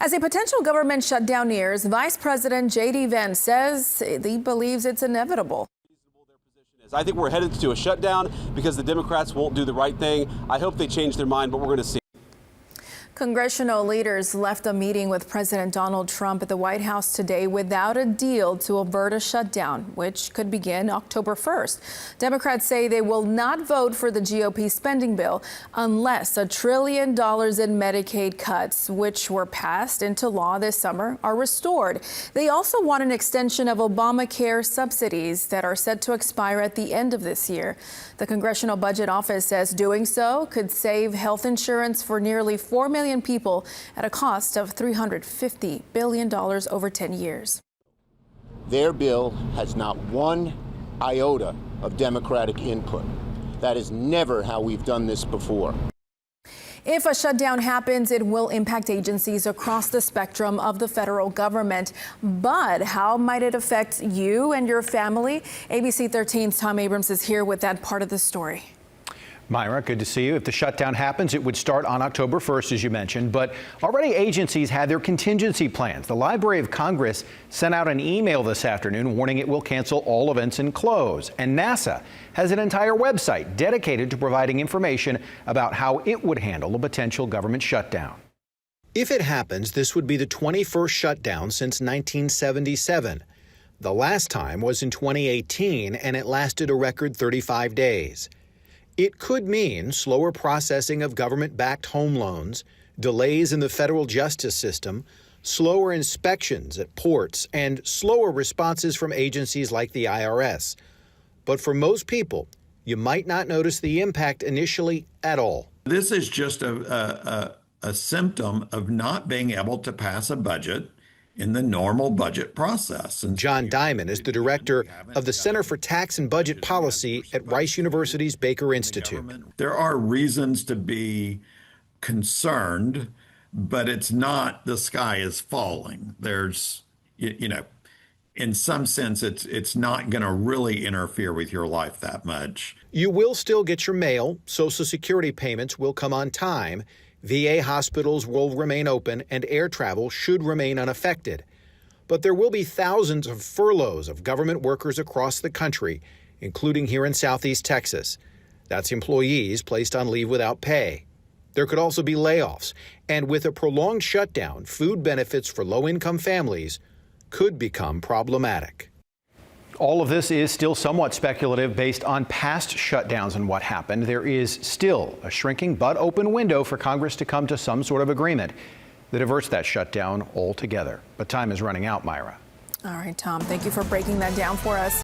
As a potential government shutdown nears, Vice President J.D. Vance says he believes it's inevitable. I think we're headed to a shutdown because the Democrats won't do the right thing. I hope they change their mind, but we're going to see. Congressional leaders left a meeting with President Donald Trump at the White House today without a deal to avert a shutdown, which could begin October 1st. Democrats say they will not vote for the GOP spending bill unless $1 trillion in Medicaid cuts, which were passed into law this summer, are restored. They also want an extension of Obamacare subsidies that are set to expire at the end of this year. The Congressional Budget Office says doing so could save health insurance for nearly 4 million people at a cost of $350 billion over 10 years. Their bill has not one iota of Democratic input. That is never how we've done this before. If a shutdown happens, it will impact agencies across the spectrum of the federal government. But how might it affect you and your family? ABC 13's Tom Abrams is here with that part of the story. Myra, good to see you. If the shutdown happens, it would start on October 1st, as you mentioned, but already agencies had their contingency plans. The Library of Congress sent out an email this afternoon warning it will cancel all events and close. And NASA has an entire website dedicated to providing information about how it would handle a potential government shutdown. If it happens, this would be the 21st shutdown since 1977. The last time was in 2018, and it lasted a record 35 days. It could mean slower processing of government-backed home loans, delays in the federal justice system, slower inspections at ports, and slower responses from agencies like the IRS. But for most people, you might not notice the impact initially at all. This is just a symptom of not being able to pass a budget in the normal budget process. And John Diamond is the director of the Center for Tax and Budget Policy at Rice University's Baker Institute. There are reasons to be concerned, but it's not the sky is falling. There's, in some sense, it's not going to really interfere with your life that much. You will still get your mail. Social Security payments will come on time. VA hospitals will remain open and air travel should remain unaffected. But there will be thousands of furloughs of government workers across the country, including here in Southeast Texas. That's employees placed on leave without pay. There could also be layoffs. And with a prolonged shutdown, food benefits for low-income families could become problematic. All of this is still somewhat speculative based on past shutdowns and what happened. There is still a shrinking but open window for Congress to come to some sort of agreement that averts that shutdown altogether. But time is running out, Myra. All right, Tom, thank you for breaking that down for us.